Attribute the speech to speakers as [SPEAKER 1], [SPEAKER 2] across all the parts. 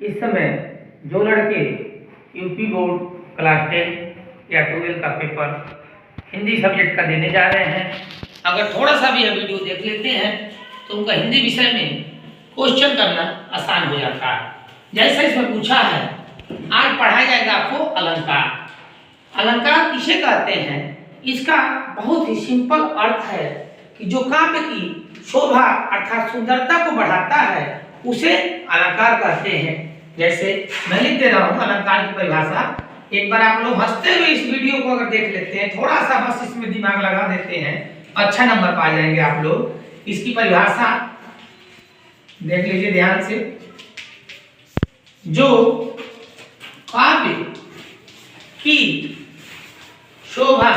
[SPEAKER 1] इस समय जो लड़के यूपी बोर्ड क्लास 10 या 12 का पेपर हिंदी सब्जेक्ट का देने जा रहे हैं, अगर थोड़ा सा भी यह वीडियो देख लेते हैं तो उनका हिंदी विषय में क्वेश्चन करना आसान हो जाता है। जैसे इसमें पूछा है, आज पढ़ाया जाएगा आपको अलंकार। अलंकार किसे कहते हैं? इसका बहुत ही सिंपल अर्थ है कि जो काव्य की शोभा अर्थात सुंदरता को बढ़ाता है उसे अलंकार कहते हैं। जैसे मैं लिख दे रहा हूं अलंकार की परिभाषा। एक बार आप लोग हंसते हुए इस वीडियो को अगर देख लेते हैं, थोड़ा सा बस इसमें दिमाग लगा देते हैं, अच्छा नंबर पा जाएंगे आप लोग। इसकी परिभाषा देख लीजिए ध्यान से। जो काव्य की शोभा,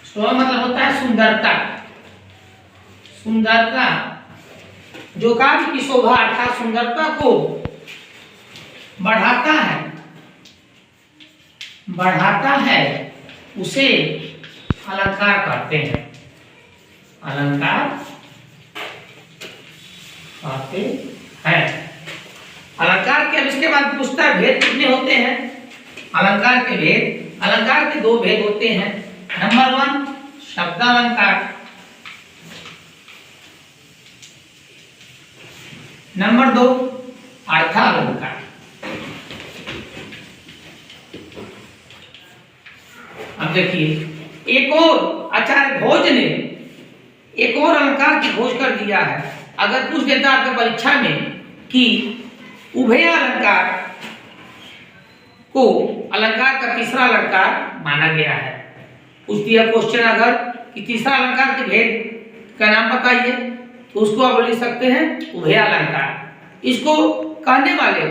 [SPEAKER 1] शोभा मतलब होता है सुंदरता, सुंदरता, जो काव्य की शोभा अर्थात सुंदरता को बढ़ाता है उसे अलंकार कहते हैं। अलंकार कहते हैं। अलंकार के अब इसके बाद पूछता है भेद कितने होते हैं? अलंकार के भेद, अलंकार के दो भेद होते हैं। नंबर 1 शब्दालंकार, नंबर 2 अर्थालंकार। अब देखिए एक और आचार्य भोज ने एक और अलंकार की खोज कर दिया है। अगर पूछ देता आपके परीक्षा में कि उभय अलंकार को अलंकार का तीसरा अलंकार माना गया है, पूछ दिया क्वेश्चन अगर कि तीसरा अलंकार के भेद का नाम बताइए, तो उसको आप लिख सकते हैं उभय अलंकार। इसको कहने वाले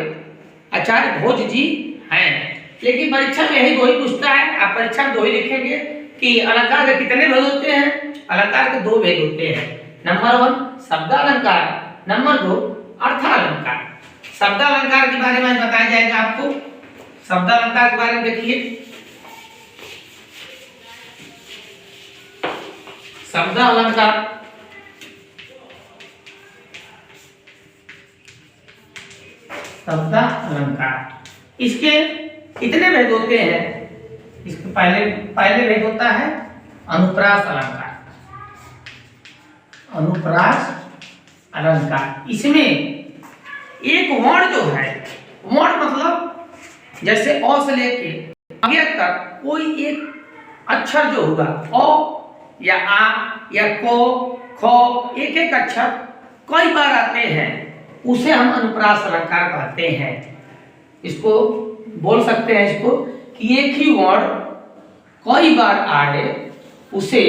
[SPEAKER 1] आचार्य भोज जी हैं। लेकिन परीक्षा में यही दो ही पूछता है, आप परीक्षा में दो ही लिखेंगे कि अलंकार के कितने भेद होते हैं। अलंकार के दो भेद होते हैं। नंबर 1 शब्दालंकार, नंबर 2 अर्थालंकार। शब्दालंकार के बारे में बताया जाएगा आपको। शब्दालंकार के बारे में देखिए, शब्दालंकार शब्दालंकार इसके कितने भेद होते हैं? इसके पहले भेद होता है अनुप्रास अलंकार। अनुप्रास अलंकार, इसमें एक वर्ण जो है, वर्ण मतलब जैसे अ से लेके आगे तक कोई एक अक्षर जो होगा, अ या आ या को, ख, एक एक अक्षर कई बार आते हैं, उसे हम अनुप्रास अलंकार कहते हैं। इसको बोल सकते हैं इसको कि एक ही वर्ण कई बार आए उसे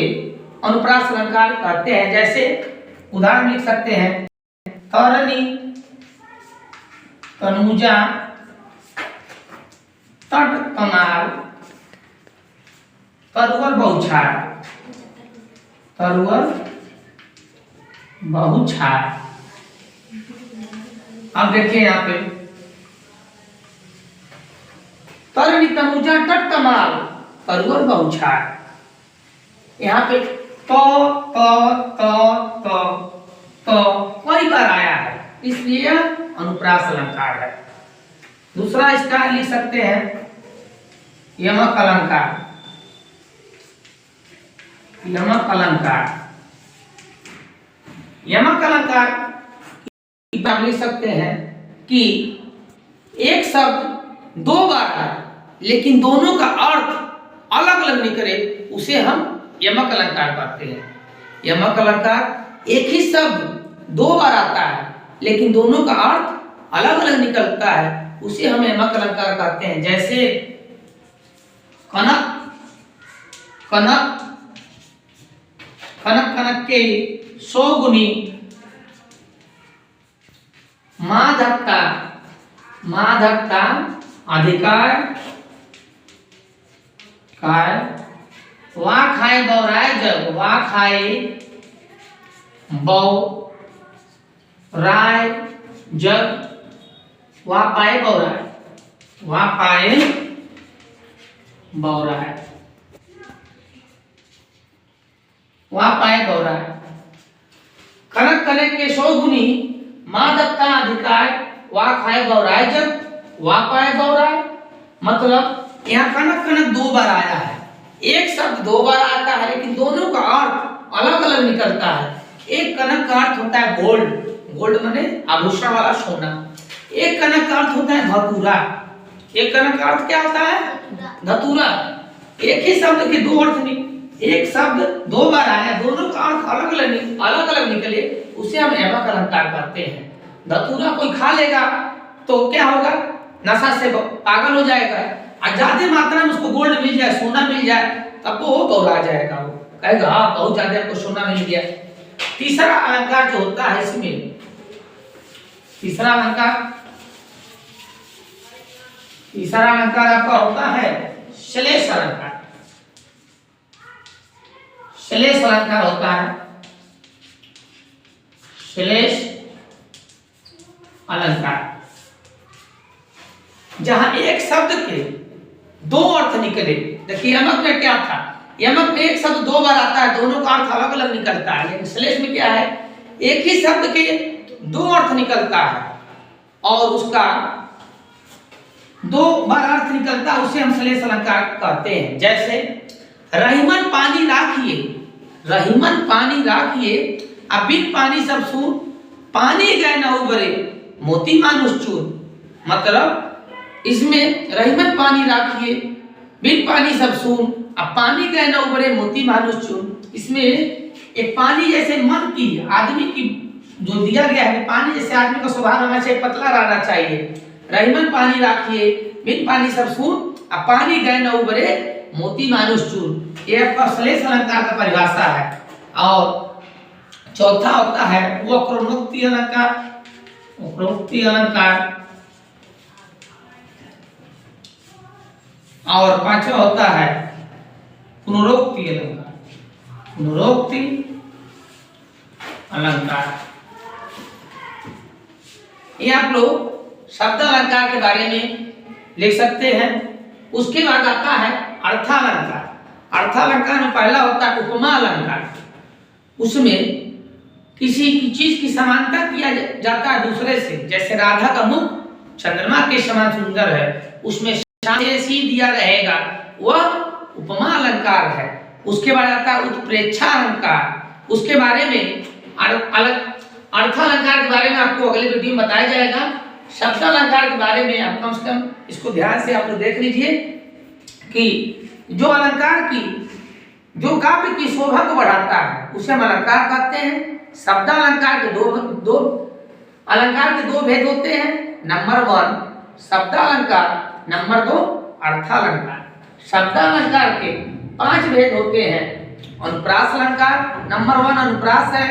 [SPEAKER 1] अनुप्रास अलंकार कहते हैं। जैसे उदाहरण लिख सकते हैं, तरनी, तनुजा, तट कमाल, तरुवर बहुछार, तरुवर बहुछार। अब देखिए यहाँ पे तरनी, तनुजा, तट कमाल, तरुवर बहुछार। यहाँ पे तो कई बार आया है, इसलिए अनुप्रास अलंकार है। दूसरा इसका लिख सकते हैं यमक अलंकार। यमक अलंकार, यमक अलंकार लिख सकते हैं कि एक शब्द दो बार आए लेकिन दोनों का अर्थ अलग अलग निकले, उसे हम यमक अलंकार कहते हैं। यमक अलंकार एक ही शब्द दो बार आता है लेकिन दोनों का अर्थ अलग अलग निकलता है, उसे हम यमक अलंकार कहते हैं। जैसे कनक, कनक, कनक कनक के 100 गुनी, माधकता, माधकता अधिकार काय, वा खाए बौराए जब, वा खाए बौ राय जब, वा पाए बौराए, वा पाए बौराए, वा पाए बौराए। कनक कनक के 100 गुनी, माधकता अधिकार वा खाए गौराए जग, वा पाए गौराए, मतलब यहाँ कनक कनक दो बार आया है। एक शब्द दो बार आता है लेकिन दोनों का अर्थ अलग अलग निकलता है। एक कनक का अर्थ होता है गोल्ड, गोल्ड माने आभूषण वाला सोना। एक कनक का अर्थ होता है धतूरा। एक कनक का अर्थ क्या होता है? धतूरा। एक ही शब्द के दो अर्थ नहीं, एक शब्द दो बार आया, दोनों का अर्थ अलग अलग निकले, उसे हम एवक अलंकार कहते हैं। धतूरा कोई खा लेगा तो क्या होगा? नशा से पागल हो जाएगा, और ज्यादा मात्रा में उसको गोल्ड मिल जाए, सोना मिल जाए, तब वो गौरा जाएगा, वो कहेगा हाँ बहुत ज्यादा आपको सोना मिल गया। तीसरा अलंकार जो होता है इसमें, तीसरा अलंकार आपका होता है श्लेष अलंकार। श्लेष अलंकार होता है, श्लेष अलंकार, जहां एक शब्द के दो अर्थ निकले। देखिए यमक में क्या था? यमक में एक शब्द दो बार आता है, दोनों का अर्थ अलग अलग निकलता है। लेकिन श्लेष में क्या है? एक ही शब्द के दो अर्थ निकलता है और उसका दो बार अर्थ निकलता है, उसे हम श्लेष अलंकार कहते हैं। जैसे रहीमन पानी राखिए, रहीमन पानी राखिए, अब बिन पानी सब सून, पानी गए न उबरे मोती मानुष चूर। मतलब इसमें रहीमन पानी राखिए, बिन पानी सब सून, अब पानी गए न उबरे मोती मानुष चूर। इसमें एक पानी जैसे मन की आदमी की जो दिया गया है, पानी जैसे आदमी का स्वभाव होना चाहिए, पतला रहना चाहिए। रहीमन पानी राखिए, बिन पानी सब सून, अब पानी गए न उबरे मोती मानुष चूर। ये आपका श्लेष अलंकार का परिभाषा है। और चौथा होता है वक्रोक्ति अलंकार, वक्रोक्ति अलंकार। और पांचवा होता है पुनरोक्ति अलंकार, पुनरोक्ति अलंकार। ये आप लोग शब्द अलंकार के बारे में लिख सकते हैं। उसके बाद आता है अर्थालंकार। अर्थालंकार में पहला होता है उपमा अलंकार। उसमें किसी की चीज की समानता किया जाता है दूसरे से। जैसे राधा का मुख चंद्रमा के समान सुंदर है, उसमें जैसी दिया रहेगा, वह उपमा अलंकार है। उसके बाद आता है उत्प्रेक्षा अलंकार। उसके बारे में अर्थालंकार के बारे में आपको अगले वीडियो में बताया जाएगा। शब्द अलंकार के बारे में आप कम से कम इसको ध्यान से आप लोग देख लीजिए कि जो अलंकार की, जो काव्य की शोभा को बढ़ाता है, उसे हम अलंकार कहते हैं। शब्द अलंकार के दो अलंकार के दो भेद होते हैं। नंबर 1 शब्द अलंकार, नंबर 2 अर्थालंकार। शब्द अलंकार के 5 भेद होते हैं। अनुप्रास अलंकार, नंबर 1 अनुप्रास है,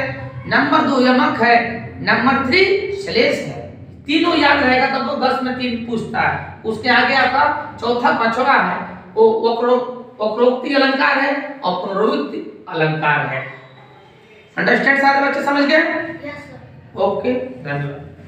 [SPEAKER 1] नंबर 2 यमक है, नंबर 3 श्लेष है। तीनों याद रहेगा तब तो 10 में 3 पूछता है। उसके आगे आपका चौथा पांचवा है वो वक्रोक्ति अलंकार है और पुनरोक्ति अलंकार है। अंडरस्टैंड सारे बच्चे, समझ गए?
[SPEAKER 2] Yes sir.
[SPEAKER 1] ओके, धन्यवाद।